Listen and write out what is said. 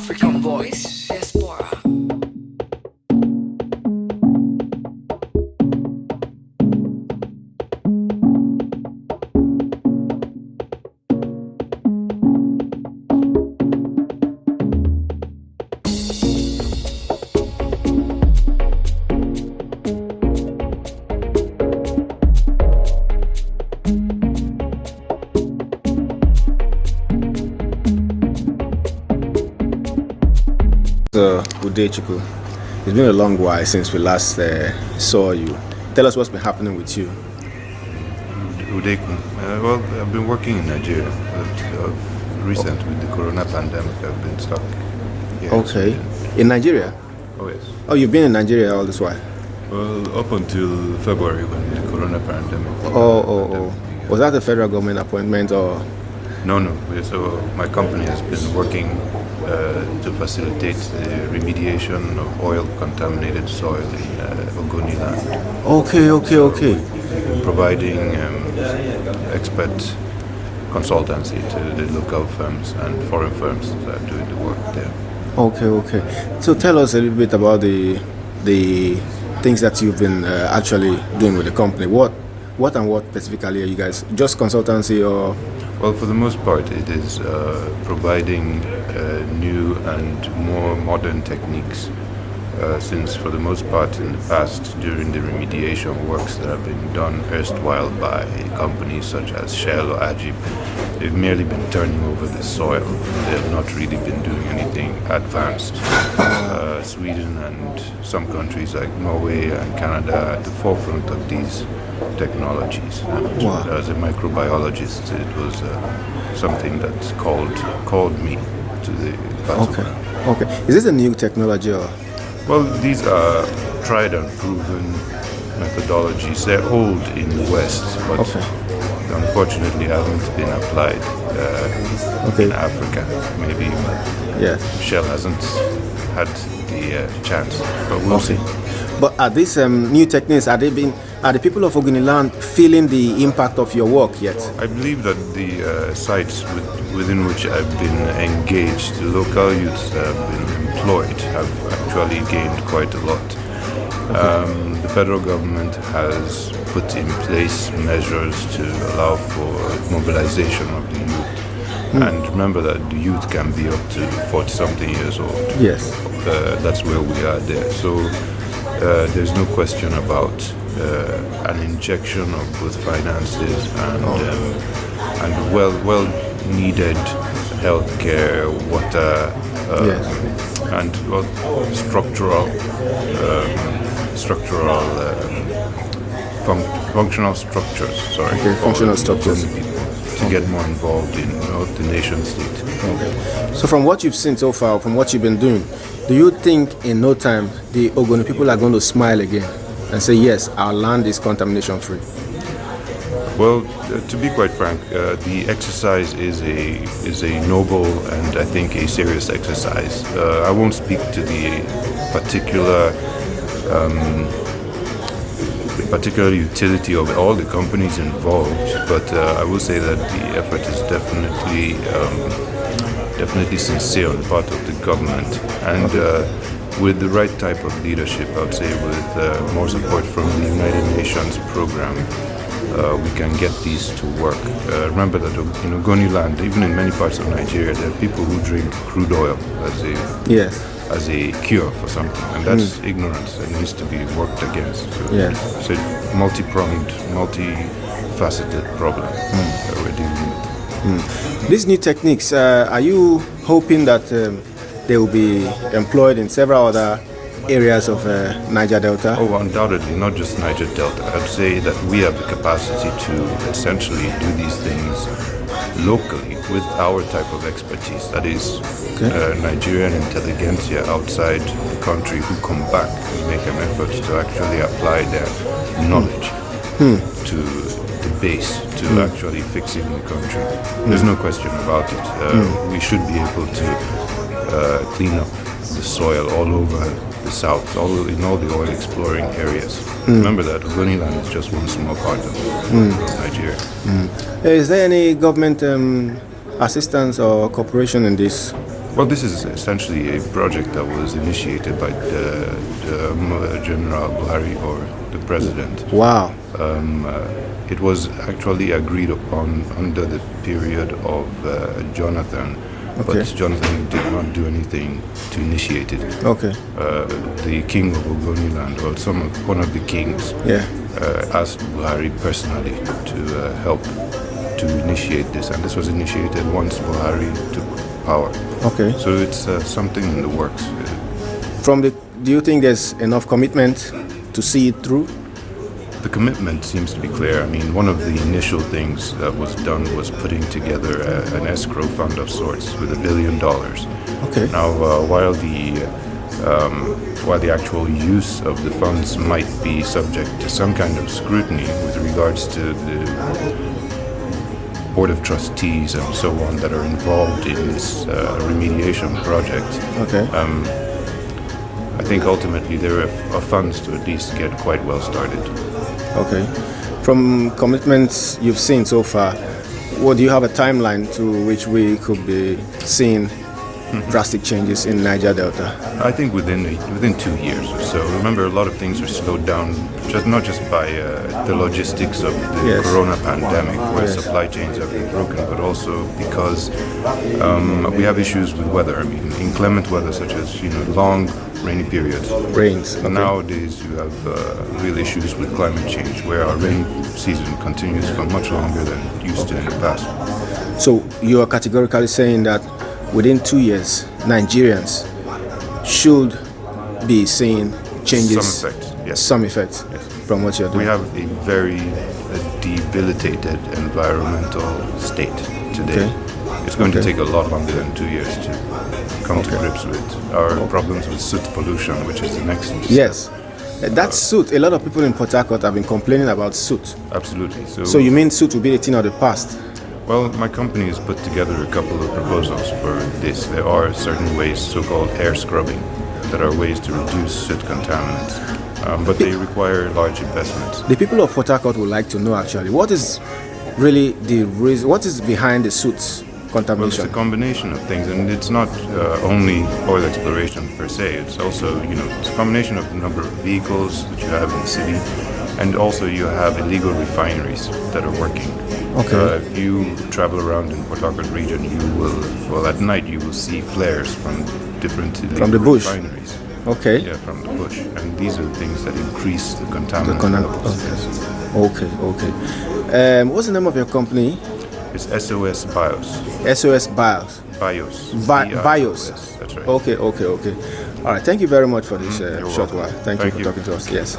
African voice, diaspora. Udekwu, it's been a long while since we last saw you. Tell us what's been happening with you. Udekwu. Well, I've been working in Nigeria, but recent with the corona pandemic, I've been stuck here. Okay. In Nigeria? Oh, yes. Oh, you've been in Nigeria all this while? Well, up until February when the corona pandemic. Was that a federal government appointment or? No. So my company has been working to facilitate the remediation of oil-contaminated soil in Ogoni land. Okay. Providing expert consultancy to the local firms and foreign firms that are doing the work there. Okay. So tell us a little bit about the things that you've been actually doing with the company. What specifically are you guys? Just consultancy or? Well, for the most part, it is providing new and more modern techniques. Since for the most part in the past, during the remediation works that have been done erstwhile by companies such as Shell or Ajib, they've merely been turning over the soil. They have not really been doing anything advanced. Sweden and some countries like Norway and Canada are at the forefront of these technologies. And wow. As a microbiologist, it was something that called me to the battle. Okay. Is this a new technology or? Well, these are tried and proven methodologies. They're old in the West, but unfortunately haven't been applied in Africa. Maybe Shell hasn't had the chance, but we'll see. But are these new techniques, are the people of Ogoni land feeling the impact of your work yet? I believe that the sites within which I've been engaged, the local youths that have been employed, have actually gained quite a lot. The federal government has put in place measures to allow for mobilization of the youth. And remember that the youth can be up to 40-something years old. Yes. That's where we are there. So there's no question about an injection of both finances and well needed healthcare, water, and functional structures. Functional structures. To get more involved in the nation state. Okay. So from what you've seen so far, from what you've been doing, do you think in no time the Ogoni people are going to smile again and say, yes, our land is contamination free? Well, to be quite frank, the exercise is a noble and I think a serious exercise. I won't speak to the particular utility of all the companies involved, but I will say that the effort is definitely sincere on the part of the government, and with the right type of leadership, I would say, with more support from the United Nations program, we can get these to work. Remember that in Ogoni land, even in many parts of Nigeria, there are people who drink crude oil as a cure for something, and that's ignorance that needs to be worked against. So it's a multi-pronged, multi-faceted problem that we're dealing with. These new techniques, are you hoping that they will be employed in several other areas of Niger Delta? Oh, undoubtedly, not just Niger Delta. I'd say that we have the capacity to essentially do these things locally with our type of expertise. That is Nigerian intelligentsia outside the country who come back and make an effort to actually apply their knowledge to the base to actually fixing the country. There's no question about it. We should be able to clean up the soil all over the south, in all the oil exploring areas. Remember that Ogoni land is just one small part of Nigeria. Is there any government assistance or cooperation in this? Well, this is essentially a project that was initiated by General Buhari, or the president. Wow. It was actually agreed upon under the period of Jonathan, Okay. but Jonathan did not do anything to initiate it. Okay. The king of Ogoni land, or one of the kings, Yeah. asked Buhari personally to help to initiate this, and this was initiated once Buhari took power. Okay. So it's something in the works. Do you think there's enough commitment to see it through? The commitment seems to be clear. I mean, one of the initial things that was done was putting together an escrow fund of sorts with $1 billion. Okay. Now, while the actual use of the funds might be subject to some kind of scrutiny with regards to the Board of Trustees and so on that are involved in this remediation project, Okay. I think ultimately there are funds to at least get quite well started. Okay. From commitments you've seen so far, what do you have a timeline to which we could be seeing drastic changes in Niger Delta? I think within 2 years or so. Remember, a lot of things are slowed down, not just by the logistics of the Yes. corona pandemic, where Yes. supply chains have been broken, but also because we have issues with weather. I mean, inclement weather, such as long rainy periods. Rains. Okay. Nowadays, you have real issues with climate change, where our rain season continues for much longer than it used to in the past. So you are categorically saying that within 2 years, Nigerians should be seeing changes. Some effects, yes. Some effects from what you're doing. We have a very debilitated environmental state today. Okay. It's going to Okay. take a lot longer than 2 years to come to grips with our problems with soot pollution, which is the next step. Yes. That's soot. A lot of people in Port Harcourt have been complaining about soot. Absolutely. So you mean soot will be a thing of the past? Well, my company has put together a couple of proposals for this. There are certain ways, so-called air scrubbing, that are ways to reduce soot contaminants, but they require large investments. The people of Port Harcourt would like to know actually what is really the reason, what is behind the soot Well, it's contamination? a combination of things, and it's not only oil exploration per se. It's also, it's a combination of the number of vehicles that you have in the city, and also you have illegal refineries that are working. Okay. If you travel around in Port Harcourt region, you will, at night, you will see flares from different illegal From the bush? refineries. Okay. Yeah, from the bush, and these are the things that increase the The contaminant conam- levels. okay. Yes. Okay. What's the name of your company? It's SOS Bios. SOS Bios. Bios. Bios. That's right. Okay. All right. Thank you very much for this You're short welcome. while. Thank you Thank for you. talking to us. Yes.